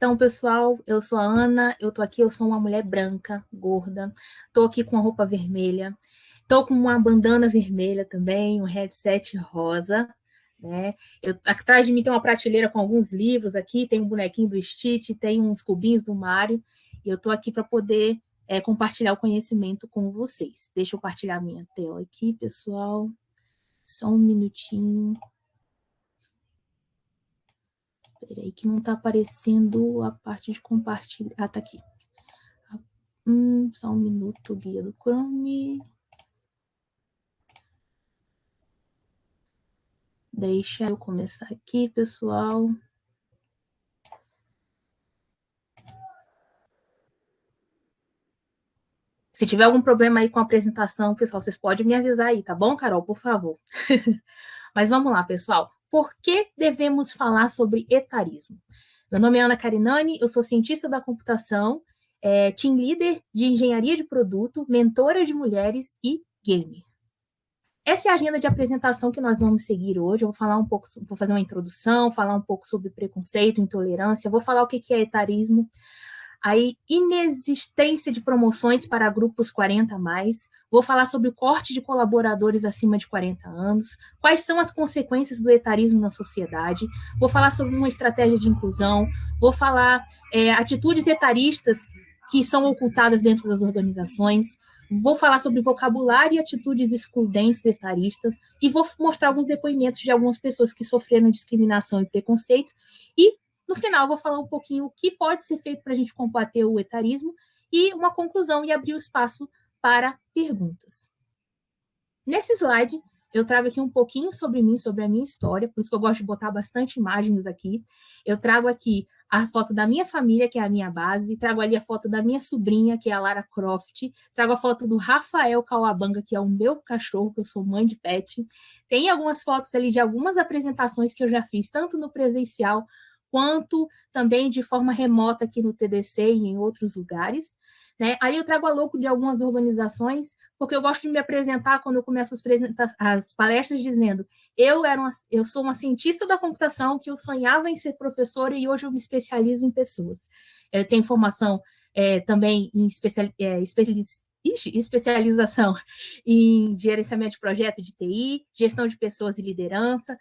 Então, pessoal, eu sou a Ana, eu sou uma mulher branca, gorda, tô aqui com a roupa vermelha, tô com uma bandana vermelha também, um headset rosa, né? Atrás de mim tem uma prateleira com alguns livros aqui, tem um bonequinho do Stitch, tem uns cubinhos do Mario, e eu tô aqui para poder compartilhar o conhecimento com vocês. Deixa eu compartilhar minha tela aqui, pessoal. Só um minutinho. Peraí, que não está aparecendo a parte de compartilhar. Ah, tá aqui. Só um minuto, guia do Chrome. Deixa eu começar aqui, pessoal. Se tiver algum problema aí com a apresentação, pessoal, vocês podem me avisar aí, tá bom, Carol? Por favor. Mas vamos lá, pessoal. Por que devemos falar sobre etarismo? Meu nome é Ana Carinani, eu sou cientista da computação, team leader de engenharia de produto, mentora de mulheres e gamer. Essa é a agenda de apresentação que nós vamos seguir hoje. Eu vou falar um pouco, vou fazer uma introdução, falar um pouco sobre preconceito, intolerância, vou falar o que é etarismo, a inexistência de promoções para grupos 40 a mais, vou falar sobre o corte de colaboradores acima de 40 anos, quais são as consequências do etarismo na sociedade, vou falar sobre uma estratégia de inclusão, vou falar atitudes etaristas que são ocultadas dentro das organizações, vou falar sobre vocabulário e atitudes excludentes etaristas e vou mostrar alguns depoimentos de algumas pessoas que sofreram discriminação e preconceito e no final, vou falar um pouquinho o que pode ser feito para a gente combater o etarismo e uma conclusão e abrir o espaço para perguntas. Nesse slide, eu trago aqui um pouquinho sobre mim, sobre a minha história, por isso que eu gosto de botar bastante imagens aqui. Eu trago aqui a foto da minha família, que é a minha base, trago ali a foto da minha sobrinha, que é a Lara Croft, trago a foto do Rafael Cauabanga, que é o meu cachorro, que eu sou mãe de pet. Tem algumas fotos ali de algumas apresentações que eu já fiz, tanto no presencial quanto também de forma remota aqui no TDC e em outros lugares. Né? Aí eu trago a logo de algumas organizações, porque eu gosto de me apresentar quando eu começo as palestras dizendo eu sou uma cientista da computação que eu sonhava em ser professora e hoje eu me especializo em pessoas. Eu tenho formação também em especialização em gerenciamento de projeto de TI, gestão de pessoas e liderança,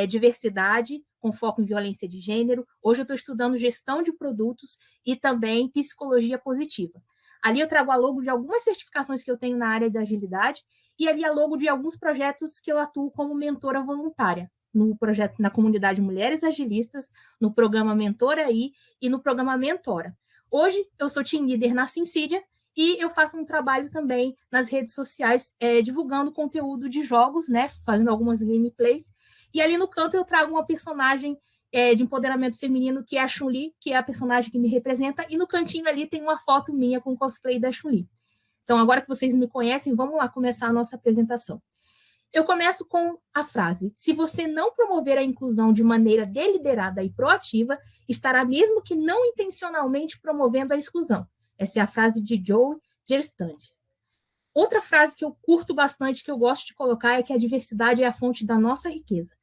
diversidade, com foco em violência de gênero. Hoje eu estou estudando gestão de produtos e também psicologia positiva. Ali eu trago a logo de algumas certificações que eu tenho na área da agilidade e ali a logo de alguns projetos que eu atuo como mentora voluntária no projeto, na comunidade Mulheres Agilistas, no programa Mentora aí e no programa Mentora. Hoje eu sou team leader na Syncidia e eu faço um trabalho também nas redes sociais, divulgando conteúdo de jogos, né, fazendo algumas gameplays. E ali no canto eu trago uma personagem de empoderamento feminino, que é a Chun-Li, que é a personagem que me representa. E no cantinho ali tem uma foto minha com o cosplay da Chun-Li. Então, agora que vocês me conhecem, vamos lá começar a nossa apresentação. Eu começo com a frase: se você não promover a inclusão de maneira deliberada e proativa, estará mesmo que não intencionalmente promovendo a exclusão. Essa é a frase de Joe Gerstand. Outra frase que eu curto bastante, que eu gosto de colocar, é que a diversidade é a fonte da nossa riqueza.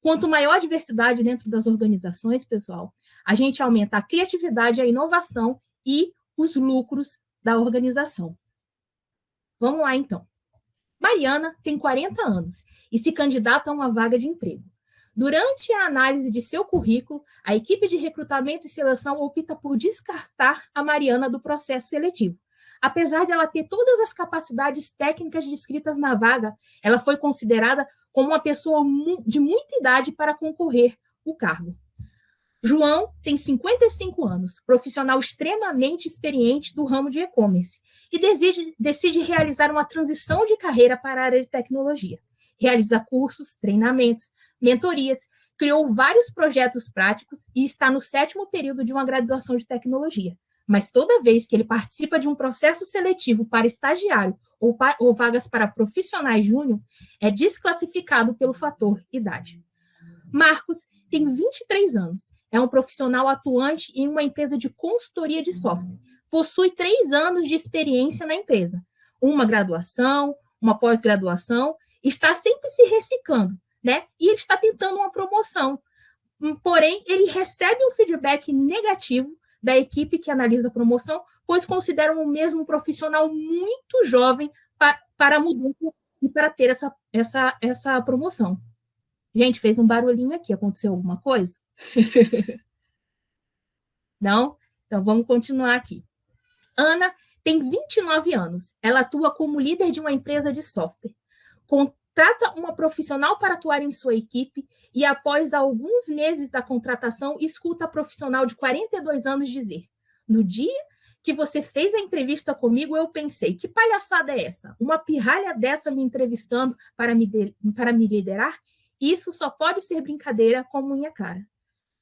Quanto maior a diversidade dentro das organizações, pessoal, a gente aumenta a criatividade, a inovação e os lucros da organização. Vamos lá, então. Mariana tem 40 anos e se candidata a uma vaga de emprego. Durante a análise de seu currículo, a equipe de recrutamento e seleção opta por descartar a Mariana do processo seletivo. Apesar de ela ter todas as capacidades técnicas descritas na vaga, ela foi considerada como uma pessoa de muita idade para concorrer ao cargo. João tem 55 anos, profissional extremamente experiente do ramo de e-commerce e decide realizar uma transição de carreira para a área de tecnologia. Realiza cursos, treinamentos, mentorias, criou vários projetos práticos e está no 7º período de uma graduação de tecnologia. Mas toda vez que ele participa de um processo seletivo para estagiário ou vagas para profissionais júnior, é desclassificado pelo fator idade. Marcos tem 23 anos, é um profissional atuante em uma empresa de consultoria de software. Possui 3 anos de experiência na empresa, uma graduação, uma pós-graduação, está sempre se reciclando, né? E ele está tentando uma promoção. Porém, ele recebe um feedback negativo da equipe que analisa a promoção, pois consideram o mesmo profissional muito jovem para a mudança e para ter essa promoção. Gente, fez um barulhinho aqui, aconteceu alguma coisa? Não? Então vamos continuar aqui. Ana tem 29 anos. Ela atua como líder de uma empresa de software. Contrata uma profissional para atuar em sua equipe e, após alguns meses da contratação, escuta a profissional de 42 anos dizer: no dia que você fez a entrevista comigo, eu pensei, que palhaçada é essa? Uma pirralha dessa me entrevistando para me liderar? Isso só pode ser brincadeira com minha cara.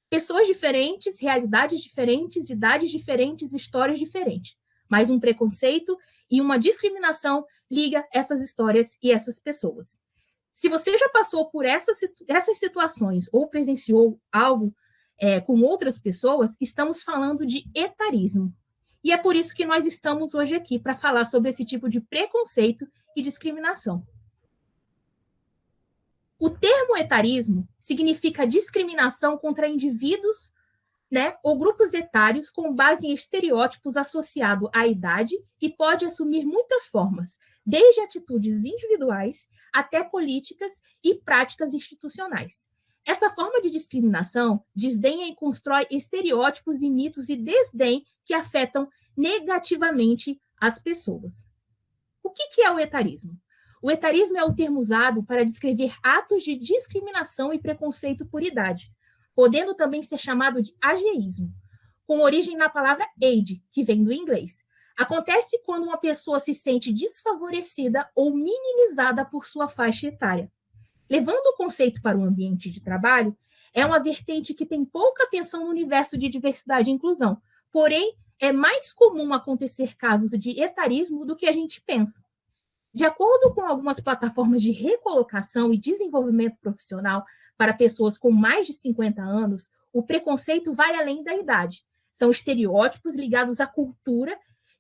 Pessoas diferentes, realidades diferentes, idades diferentes, histórias diferentes. Mas um preconceito e uma discriminação liga essas histórias e essas pessoas. Se você já passou por essas situações ou presenciou algo com outras pessoas, estamos falando de etarismo. E é por isso que nós estamos hoje aqui, para falar sobre esse tipo de preconceito e discriminação. O termo etarismo significa discriminação contra indivíduos, né, ou grupos etários com base em estereótipos associados à idade e pode assumir muitas formas, desde atitudes individuais até políticas e práticas institucionais. Essa forma de discriminação desdenha e constrói estereótipos e mitos e desdém que afetam negativamente as pessoas. O que é o etarismo? O etarismo é o termo usado para descrever atos de discriminação e preconceito por idade, podendo também ser chamado de ageísmo, com origem na palavra age, que vem do inglês. Acontece quando uma pessoa se sente desfavorecida ou minimizada por sua faixa etária. Levando o conceito para o ambiente de trabalho, é uma vertente que tem pouca atenção no universo de diversidade e inclusão, porém, é mais comum acontecer casos de etarismo do que a gente pensa. De acordo com algumas plataformas de recolocação e desenvolvimento profissional para pessoas com mais de 50 anos, o preconceito vai além da idade. São estereótipos ligados à cultura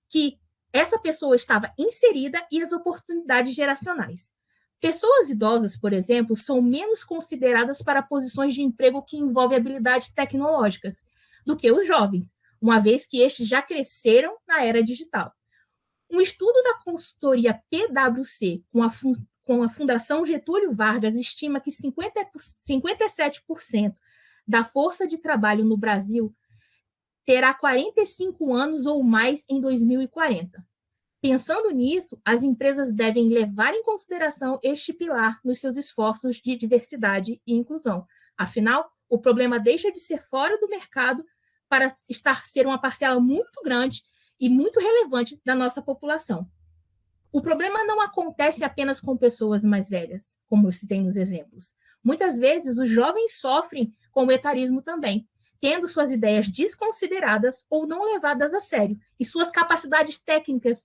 que essa pessoa estava inserida e às oportunidades geracionais. Pessoas idosas, por exemplo, são menos consideradas para posições de emprego que envolvem habilidades tecnológicas do que os jovens, uma vez que estes já cresceram na era digital. Um estudo da consultoria PwC com a Fundação Getúlio Vargas estima que 57% da força de trabalho no Brasil terá 45 anos ou mais em 2040. Pensando nisso, as empresas devem levar em consideração este pilar nos seus esforços de diversidade e inclusão. Afinal, o problema deixa de ser fora do mercado para ser uma parcela muito grande e muito relevante da nossa população. O problema não acontece apenas com pessoas mais velhas, como se tem nos exemplos. Muitas vezes, os jovens sofrem com o etarismo também, tendo suas ideias desconsideradas ou não levadas a sério, e suas capacidades técnicas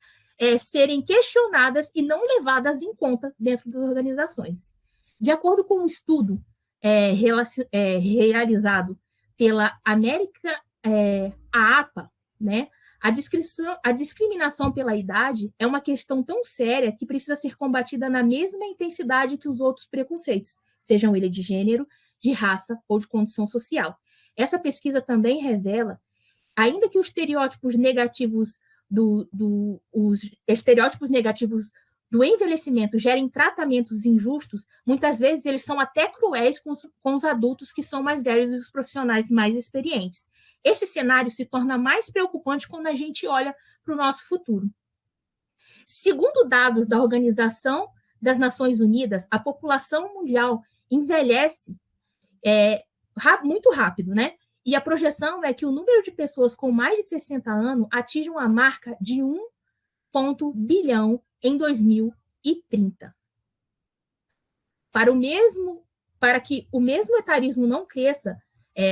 serem questionadas e não levadas em conta dentro das organizações. De acordo com um estudo realizado pela a APA, né, a discriminação pela idade é uma questão tão séria que precisa ser combatida na mesma intensidade que os outros preconceitos, sejam eles de gênero, de raça ou de condição social. Essa pesquisa também revela, ainda que os estereótipos negativos do envelhecimento gerem tratamentos injustos, muitas vezes eles são até cruéis com os adultos que são mais velhos e os profissionais mais experientes. Esse cenário se torna mais preocupante quando a gente olha para o nosso futuro. Segundo dados da Organização das Nações Unidas, a população mundial envelhece muito rápido, né? E a projeção é que o número de pessoas com mais de 60 anos atinjam a marca de 1 bilhão em 2030. Para que o mesmo etarismo não cresça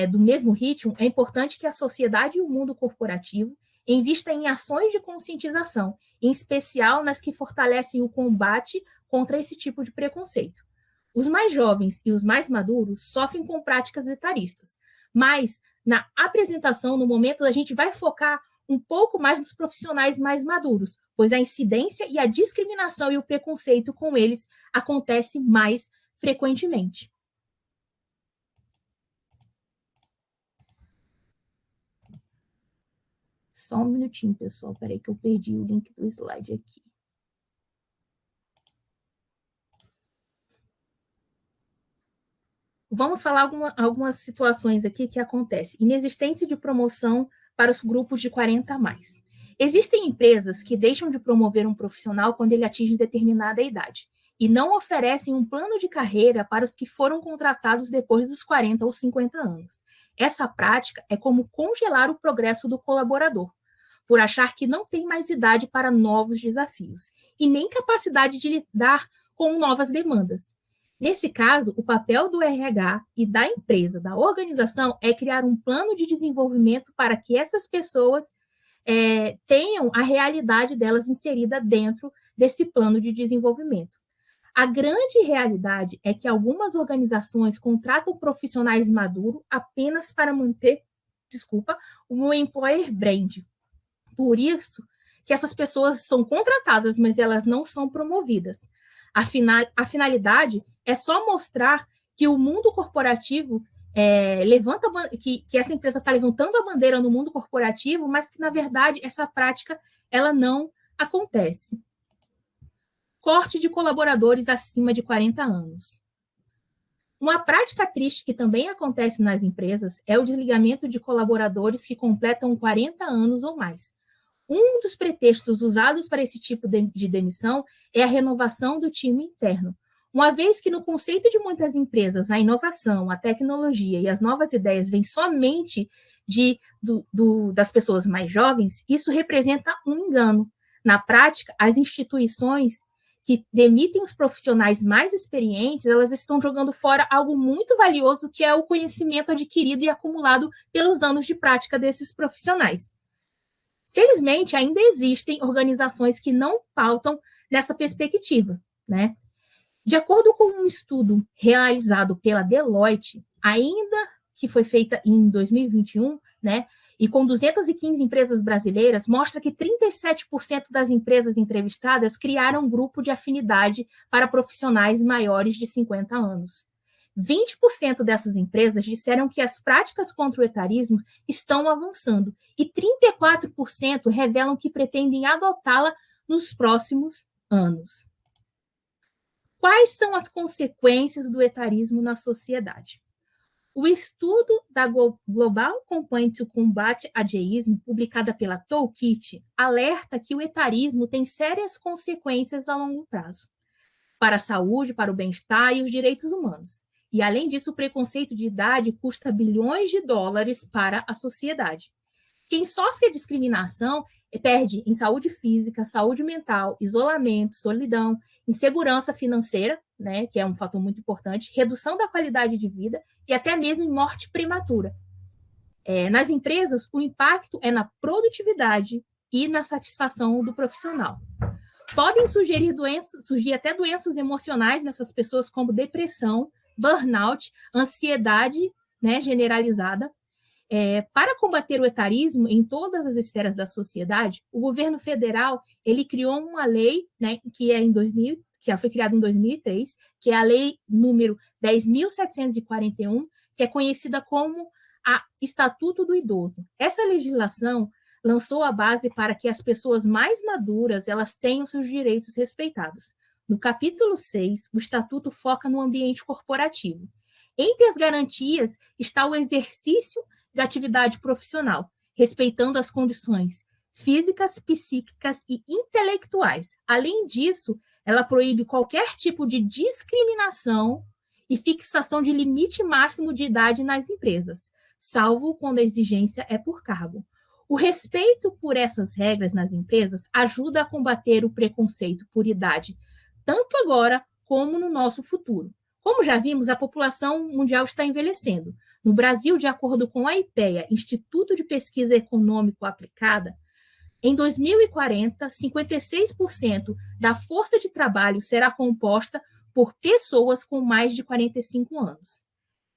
do mesmo ritmo, é importante que a sociedade e o mundo corporativo invistam em ações de conscientização, em especial nas que fortalecem o combate contra esse tipo de preconceito. Os mais jovens e os mais maduros sofrem com práticas etaristas, mas na apresentação, no momento, a gente vai focar um pouco mais nos profissionais mais maduros, pois a incidência e a discriminação e o preconceito com eles acontece mais frequentemente. Só um minutinho, pessoal. Peraí que eu perdi o link do slide aqui. Vamos falar algumas situações aqui que acontecem. Inexistência de promoção para os grupos de 40 a mais. Existem empresas que deixam de promover um profissional quando ele atinge determinada idade e não oferecem um plano de carreira para os que foram contratados depois dos 40 ou 50 anos. Essa prática é como congelar o progresso do colaborador, por achar que não tem mais idade para novos desafios e nem capacidade de lidar com novas demandas. Nesse caso, o papel do RH e da empresa, da organização, é criar um plano de desenvolvimento para que essas pessoas tenham a realidade delas inserida dentro desse plano de desenvolvimento. A grande realidade é que algumas organizações contratam profissionais maduros apenas para manter, o employer brand. Por isso que essas pessoas são contratadas, mas elas não são promovidas. A finalidade é só mostrar que o mundo corporativo que essa empresa está levantando a bandeira no mundo corporativo, mas que, na verdade, essa prática ela não acontece. Corte de colaboradores acima de 40 anos. Uma prática triste que também acontece nas empresas é o desligamento de colaboradores que completam 40 anos ou mais. Um dos pretextos usados para esse tipo de demissão é a renovação do time interno. Uma vez que no conceito de muitas empresas, a inovação, a tecnologia e as novas ideias vêm somente das pessoas mais jovens, isso representa um engano. Na prática, as instituições que demitem os profissionais mais experientes, elas estão jogando fora algo muito valioso, que é o conhecimento adquirido e acumulado pelos anos de prática desses profissionais. Felizmente, ainda existem organizações que não pautam nessa perspectiva, né? De acordo com um estudo realizado pela Deloitte, ainda que foi feita em 2021, né, e com 215 empresas brasileiras, mostra que 37% das empresas entrevistadas criaram um grupo de afinidade para profissionais maiores de 50 anos. 20% dessas empresas disseram que as práticas contra o etarismo estão avançando e 34% revelam que pretendem adotá-la nos próximos anos. Quais são as consequências do etarismo na sociedade? O estudo da Global Campaign to Combat Ageism, publicada pela Toolkit, alerta que o etarismo tem sérias consequências a longo prazo para a saúde, para o bem-estar e os direitos humanos. E, além disso, o preconceito de idade custa bilhões de dólares para a sociedade. Quem sofre a discriminação perde em saúde física, saúde mental, isolamento, solidão, insegurança financeira, né, que é um fator muito importante, redução da qualidade de vida e até mesmo em morte prematura. Nas empresas, o impacto é na produtividade e na satisfação do profissional. Podem surgir até doenças emocionais nessas pessoas, como depressão, burnout, ansiedade, né, generalizada. Para combater o etarismo em todas as esferas da sociedade, o governo federal ele criou uma lei, né, que foi criada em 2003, que é a lei número 10.741, que é conhecida como a Estatuto do Idoso. Essa legislação lançou a base para que as pessoas mais maduras elas tenham seus direitos respeitados. No capítulo 6, o Estatuto foca no ambiente corporativo. Entre as garantias está o exercício de atividade profissional, respeitando as condições físicas, psíquicas e intelectuais. Além disso, ela proíbe qualquer tipo de discriminação e fixação de limite máximo de idade nas empresas, salvo quando a exigência é por cargo. O respeito por essas regras nas empresas ajuda a combater o preconceito por idade, tanto agora como no nosso futuro. Como já vimos, a população mundial está envelhecendo. No Brasil, de acordo com a IPEA, Instituto de Pesquisa Econômico Aplicada, em 2040, 56% da força de trabalho será composta por pessoas com mais de 45 anos.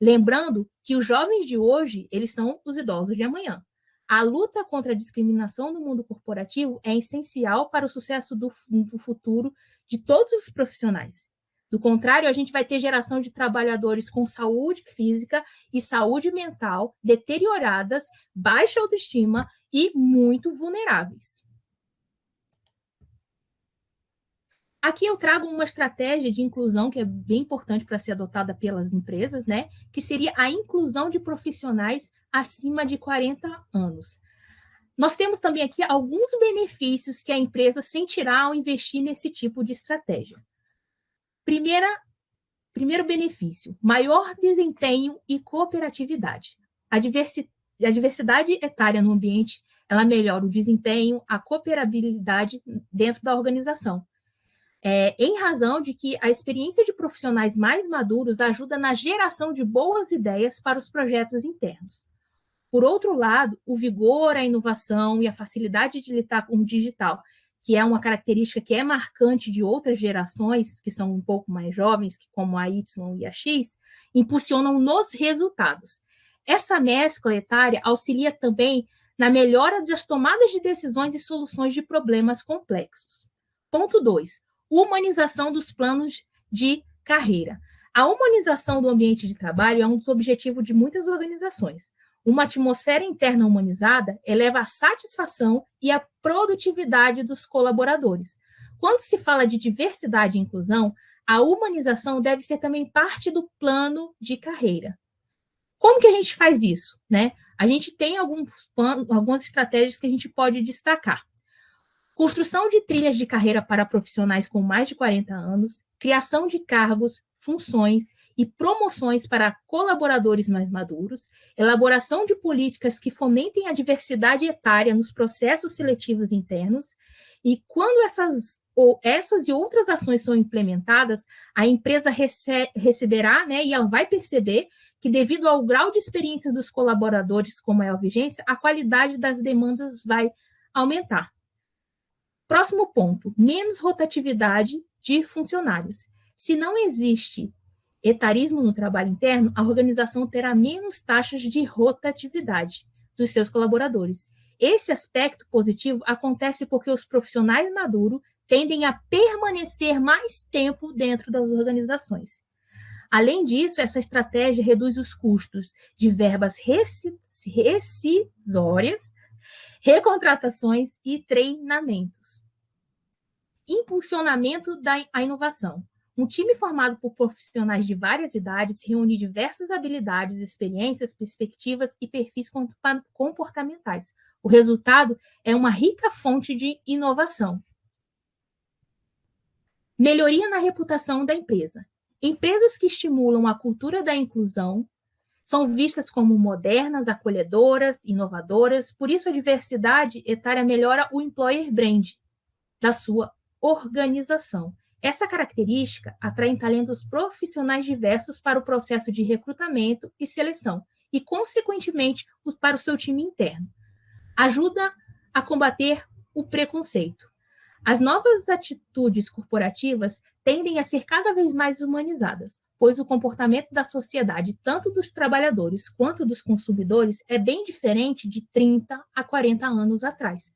Lembrando que os jovens de hoje, eles são os idosos de amanhã. A luta contra a discriminação no mundo corporativo é essencial para o sucesso do futuro de todos os profissionais. Do contrário, a gente vai ter geração de trabalhadores com saúde física e saúde mental deterioradas, baixa autoestima e muito vulneráveis. Aqui eu trago uma estratégia de inclusão que é bem importante para ser adotada pelas empresas, né? Que seria a inclusão de profissionais acima de 40 anos. Nós temos também aqui alguns benefícios que a empresa sentirá ao investir nesse tipo de estratégia. Primeiro benefício, maior desempenho e cooperatividade. A diversidade etária no ambiente, ela melhora o desempenho, a cooperabilidade dentro da organização. Em razão de que a experiência de profissionais mais maduros ajuda na geração de boas ideias para os projetos internos. Por outro lado, o vigor, a inovação e a facilidade de lidar com o digital, que é uma característica que é marcante de outras gerações, que são um pouco mais jovens, como a Y e a X, impulsionam nos resultados. Essa mescla etária auxilia também na melhora das tomadas de decisões e soluções de problemas complexos. Ponto 2. Humanização dos planos de carreira. A humanização do ambiente de trabalho é um dos objetivos de muitas organizações. Uma atmosfera interna humanizada eleva a satisfação e a produtividade dos colaboradores. Quando se fala de diversidade e inclusão, a humanização deve ser também parte do plano de carreira. Como que a gente faz isso, né? A gente tem algumas estratégias que a gente pode destacar. Construção de trilhas de carreira para profissionais com mais de 40 anos, criação de cargos, funções e promoções para colaboradores mais maduros, elaboração de políticas que fomentem a diversidade etária nos processos seletivos internos, e quando essas e outras ações são implementadas, a empresa receberá, né, e ela vai perceber que, devido ao grau de experiência dos colaboradores com maior vigência, a qualidade das demandas vai aumentar. Próximo ponto, menos rotatividade de funcionários. Se não existe etarismo no trabalho interno, a organização terá menos taxas de rotatividade dos seus colaboradores. Esse aspecto positivo acontece porque os profissionais maduros tendem a permanecer mais tempo dentro das organizações. Além disso, essa estratégia reduz os custos de verbas rescisórias, recontratações e treinamentos. Impulsionamento da inovação. Um time formado por profissionais de várias idades reúne diversas habilidades, experiências, perspectivas e perfis comportamentais. O resultado é uma rica fonte de inovação. Melhoria na reputação da empresa. Empresas que estimulam a cultura da inclusão são vistas como modernas, acolhedoras, inovadoras, por isso a diversidade etária melhora o employer brand da sua organização. Essa característica atrai talentos profissionais diversos para o processo de recrutamento e seleção e, consequentemente, para o seu time interno. Ajuda a combater o preconceito. As novas atitudes corporativas tendem a ser cada vez mais humanizadas, pois o comportamento da sociedade, tanto dos trabalhadores quanto dos consumidores, é bem diferente de 30 a 40 anos atrás.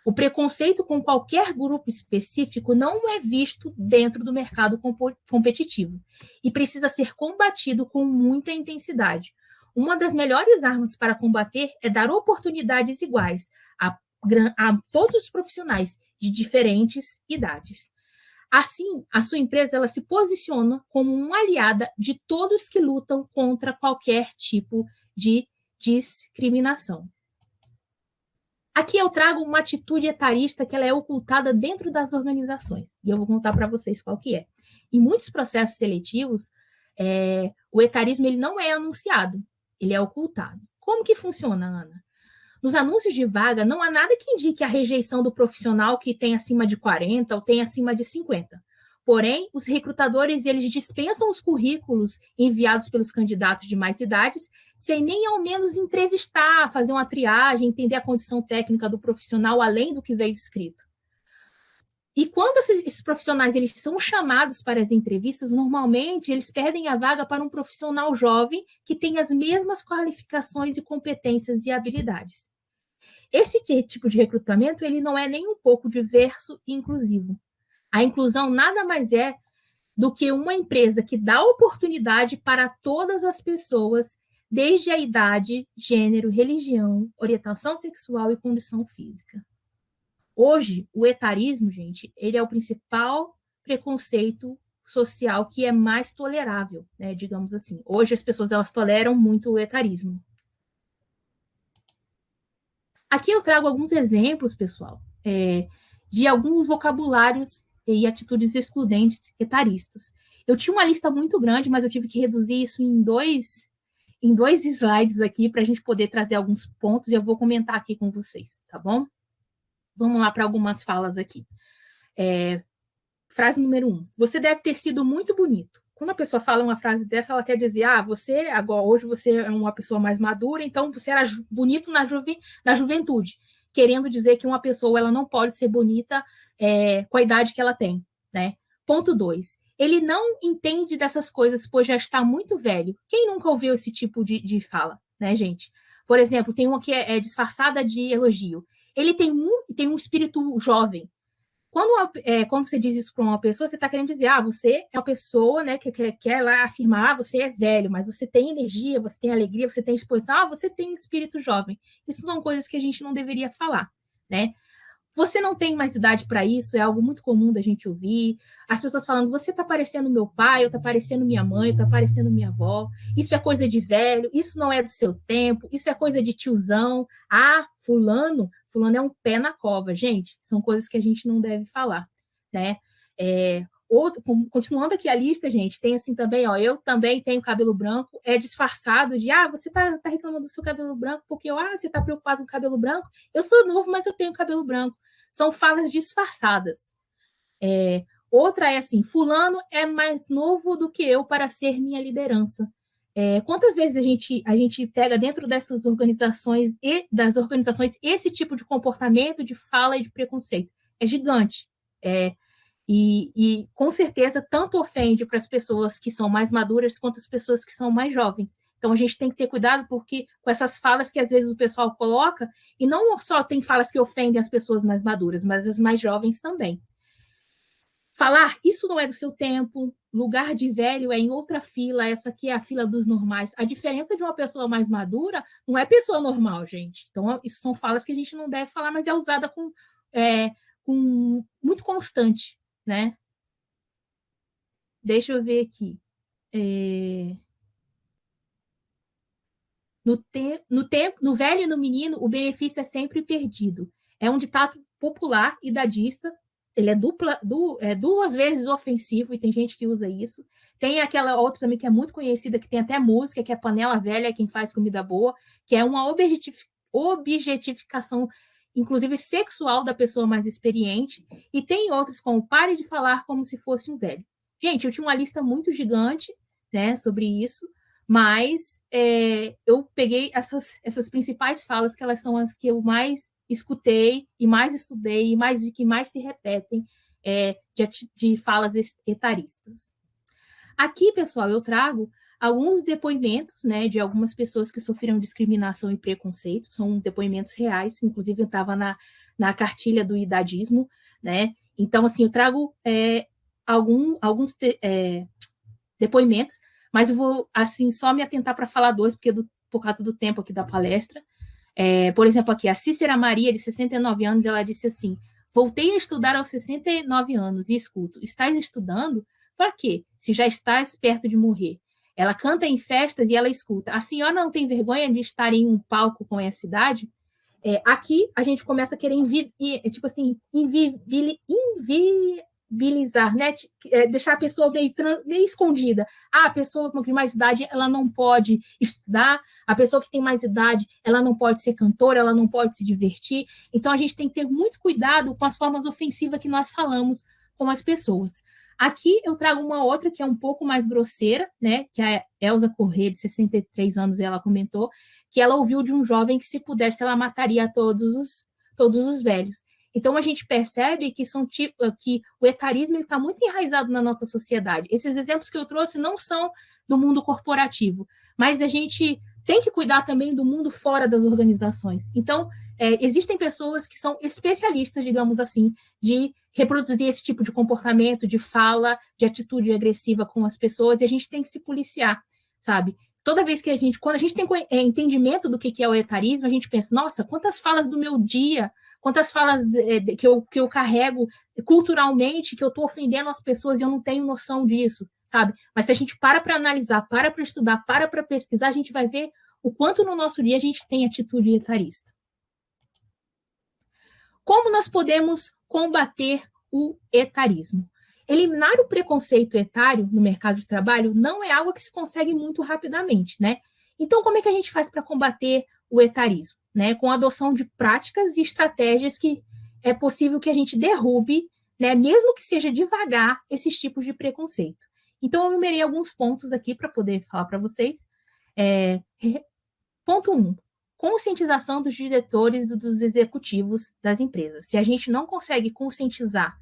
O preconceito com qualquer grupo específico não é visto dentro do mercado competitivo e precisa ser combatido com muita intensidade. Uma das melhores armas para combater é dar oportunidades iguais a todos os profissionais de diferentes idades. Assim, a sua empresa ela se posiciona como uma aliada de todos que lutam contra qualquer tipo de discriminação. Aqui eu trago uma atitude etarista que ela é ocultada dentro das organizações. E eu vou contar para vocês qual que é. Em muitos processos seletivos, o etarismo ele não é anunciado, ele é ocultado. Como que funciona, Ana? Nos anúncios de vaga, não há nada que indique a rejeição do profissional que tem acima de 40 ou tem acima de 50. Porém, os recrutadores eles dispensam os currículos enviados pelos candidatos de mais idades, sem nem ao menos entrevistar, fazer uma triagem, entender a condição técnica do profissional além do que veio escrito. E quando esses profissionais eles são chamados para as entrevistas, normalmente eles perdem a vaga para um profissional jovem que tem as mesmas qualificações e competências e habilidades. Esse tipo de recrutamento ele não é nem um pouco diverso e inclusivo. A inclusão nada mais é do que uma empresa que dá oportunidade para todas as pessoas, desde a idade, gênero, religião, orientação sexual e condição física. Hoje, o etarismo, gente, ele é o principal preconceito social que é mais tolerável, né, digamos assim. Hoje as pessoas elas toleram muito o etarismo. Aqui eu trago alguns exemplos, pessoal, de alguns vocabulários e atitudes excludentes etaristas. Eu tinha uma lista muito grande, mas eu tive que reduzir isso em dois slides aqui para a gente poder trazer alguns pontos e eu vou comentar aqui com vocês, tá bom? Vamos lá para algumas falas aqui. Frase número 1. Você deve ter sido muito bonito. Quando a pessoa fala uma frase dessa, ela quer dizer, você, agora, hoje você é uma pessoa mais madura, então você era bonito na juventude. Querendo dizer que uma pessoa ela não pode ser bonita com a idade que ela tem, né? Ponto 2. Ele não entende dessas coisas, pois já está muito velho. Quem nunca ouviu esse tipo de fala, né, gente? Por exemplo, tem uma que é disfarçada de elogio. Ele tem um espírito jovem. Quando você diz isso para uma pessoa, você está querendo dizer, você é uma pessoa, né, que quer lá afirmar, você é velho, mas você tem energia, você tem alegria, você tem disposição, você tem um espírito jovem. Isso são coisas que a gente não deveria falar, né? Você não tem mais idade para isso, é algo muito comum da gente ouvir. As pessoas falando, você está parecendo meu pai, ou está parecendo minha mãe, ou está parecendo minha avó. Isso é coisa de velho, isso não é do seu tempo, isso é coisa de tiozão. Fulano é um pé na cova. Gente, são coisas que a gente não deve falar, né? Continuando aqui a lista, gente, tem assim também, eu também tenho cabelo branco, é disfarçado de, você tá reclamando do seu cabelo branco, porque, você tá preocupado com o cabelo branco, eu sou novo, mas eu tenho cabelo branco. São falas disfarçadas. Outra é assim, fulano é mais novo do que eu para ser minha liderança. Quantas vezes a gente pega dentro dessas organizações e das organizações esse tipo de comportamento, de fala e de preconceito? É gigante. E com certeza tanto ofende para as pessoas que são mais maduras quanto as pessoas que são mais jovens. Então a gente tem que ter cuidado porque com essas falas que às vezes o pessoal coloca, e não só tem falas que ofendem as pessoas mais maduras, mas as mais jovens também. Falar, isso não é do seu tempo, lugar de velho é em outra fila, essa aqui é a fila dos normais. A diferença de uma pessoa mais madura não é pessoa normal, gente. Então, isso são falas que a gente não deve falar, mas é usada com muito constante, né? Deixa eu ver aqui. No velho e no menino, o benefício é sempre perdido. É um ditado popular e dadista. Ele é duas vezes ofensivo e tem gente que usa isso. Tem aquela outra também que é muito conhecida, que tem até música, que é Panela Velha, quem faz comida boa, que é uma objetificação, inclusive sexual, da pessoa mais experiente. E tem outros como pare de falar como se fosse um velho. Gente, eu tinha uma lista muito gigante, né, sobre isso, mas eu peguei essas principais falas, que elas são as que eu mais escutei e mais estudei e que mais se repetem de falas etaristas. Aqui, pessoal, eu trago alguns depoimentos, né, de algumas pessoas que sofreram discriminação e preconceito, são depoimentos reais, inclusive eu estava na cartilha do idadismo, né, então, assim, eu trago alguns depoimentos, mas eu vou, assim, só me atentar para falar dois, por causa do tempo aqui da palestra. Por exemplo, aqui, a Cícera Maria, de 69 anos, ela disse assim, voltei a estudar aos 69 anos e escuto, estás estudando? Para quê? Se já estás perto de morrer. Ela canta em festas e ela escuta. A senhora não tem vergonha de estar em um palco com essa idade? Aqui a gente começa a querer inviabilizar, né? Deixar a pessoa meio escondida. A pessoa com mais idade ela não pode estudar, a pessoa que tem mais idade ela não pode ser cantora, ela não pode se divertir. Então a gente tem que ter muito cuidado com as formas ofensivas que nós falamos com as pessoas. Aqui eu trago uma outra que é um pouco mais grosseira, né? Que a Elza Corrêa, de 63 anos, ela comentou que ela ouviu de um jovem que, se pudesse, ela mataria todos os velhos. Então a gente percebe que que o etarismo está muito enraizado na nossa sociedade. Esses exemplos que eu trouxe não são do mundo corporativo, mas a gente tem que cuidar também do mundo fora das organizações. Então, existem pessoas que são especialistas, digamos assim, de reproduzir esse tipo de comportamento, de fala, de atitude agressiva com as pessoas, e a gente tem que se policiar, sabe? Toda vez que quando a gente tem entendimento do que é o etarismo, a gente pensa, nossa, quantas falas do meu dia, quantas falas que eu carrego culturalmente, que eu estou ofendendo as pessoas e eu não tenho noção disso, sabe? Mas se a gente para analisar, para estudar, para pesquisar, a gente vai ver o quanto no nosso dia a gente tem atitude etarista. Como nós podemos combater o etarismo? Eliminar o preconceito etário no mercado de trabalho não é algo que se consegue muito rapidamente, né? Então, como é que a gente faz para combater o etarismo? Né? Com a adoção de práticas e estratégias que é possível que a gente derrube, né, mesmo que seja devagar, esses tipos de preconceito. Então, eu numerei alguns pontos aqui para poder falar para vocês. Ponto 1. Conscientização dos diretores e dos executivos das empresas. Se a gente não consegue conscientizar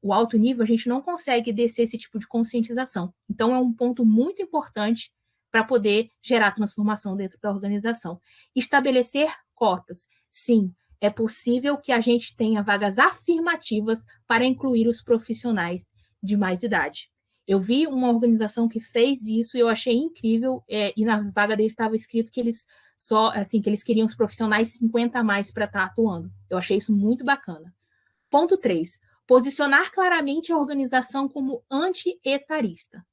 o alto nível, a gente não consegue descer esse tipo de conscientização. Então, é um ponto muito importante para poder gerar transformação dentro da organização. Estabelecer cotas. Sim, é possível que a gente tenha vagas afirmativas para incluir os profissionais de mais idade. Eu vi uma organização que fez isso e eu achei incrível, e na vaga deles estava escrito que eles que eles queriam os profissionais 50 a mais para estar atuando. Eu achei isso muito bacana. Ponto 3. Posicionar claramente a organização como anti-etarista.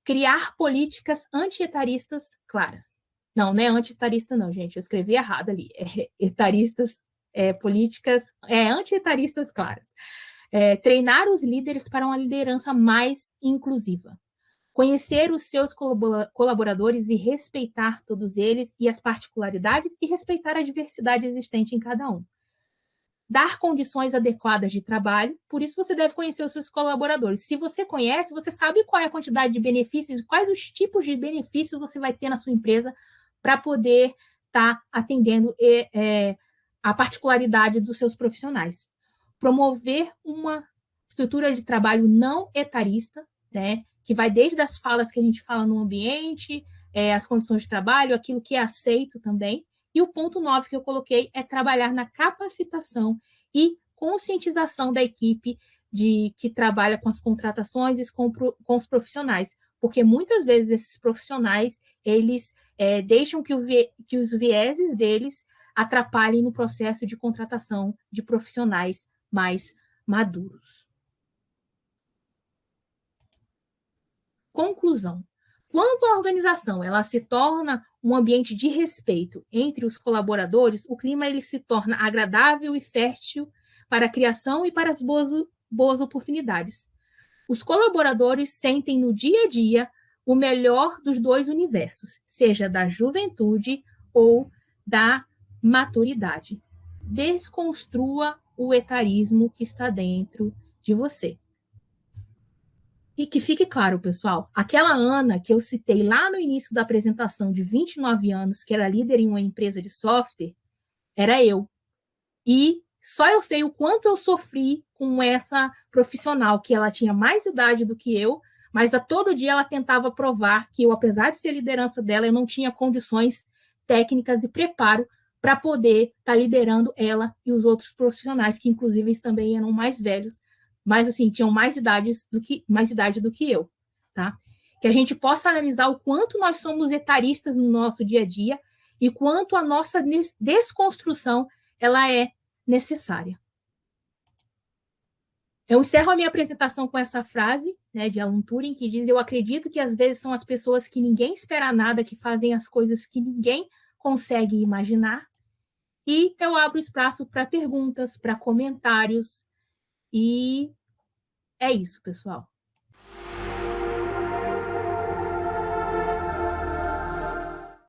Criar políticas anti-etaristas claras. Não é anti-etarista não, gente. Eu escrevi errado ali. Etaristas, políticas, anti-etaristas claras. Treinar os líderes para uma liderança mais inclusiva. Conhecer os seus colaboradores e respeitar todos eles e as particularidades e respeitar a diversidade existente em cada um. Dar condições adequadas de trabalho, por isso você deve conhecer os seus colaboradores. Se você conhece, você sabe qual é a quantidade de benefícios, quais os tipos de benefícios você vai ter na sua empresa para poder estar atendendo a particularidade dos seus profissionais. Promover uma estrutura de trabalho não etarista, né, que vai desde as falas que a gente fala no ambiente, as condições de trabalho, aquilo que é aceito também. E o ponto 9 que eu coloquei é trabalhar na capacitação e conscientização da equipe que trabalha com as contratações e com os profissionais, porque muitas vezes esses profissionais, eles deixam que os vieses deles atrapalhem no processo de contratação de profissionais mais maduros. Conclusão. Quando a organização ela se torna um ambiente de respeito entre os colaboradores, o clima ele se torna agradável e fértil para a criação e para as boas oportunidades. Os colaboradores sentem no dia a dia o melhor dos dois universos, seja da juventude ou da maturidade. Desconstrua o etarismo que está dentro de você. E que fique claro, pessoal, aquela Ana que eu citei lá no início da apresentação, de 29 anos, que era líder em uma empresa de software, era eu. E só eu sei o quanto eu sofri com essa profissional, que ela tinha mais idade do que eu, mas a todo dia ela tentava provar que eu, apesar de ser liderança dela, eu não tinha condições técnicas e preparo para poder estar liderando ela e os outros profissionais, que inclusive também eram mais velhos, mas assim, tinham mais idade do que eu, tá? Que a gente possa analisar o quanto nós somos etaristas no nosso dia a dia e quanto a nossa desconstrução ela é necessária. Eu encerro a minha apresentação com essa frase, né, de Alan Turing, que diz: eu acredito que às vezes são as pessoas que ninguém espera nada, que fazem as coisas que ninguém consegue imaginar. E eu abro espaço para perguntas, para comentários, e é isso, pessoal.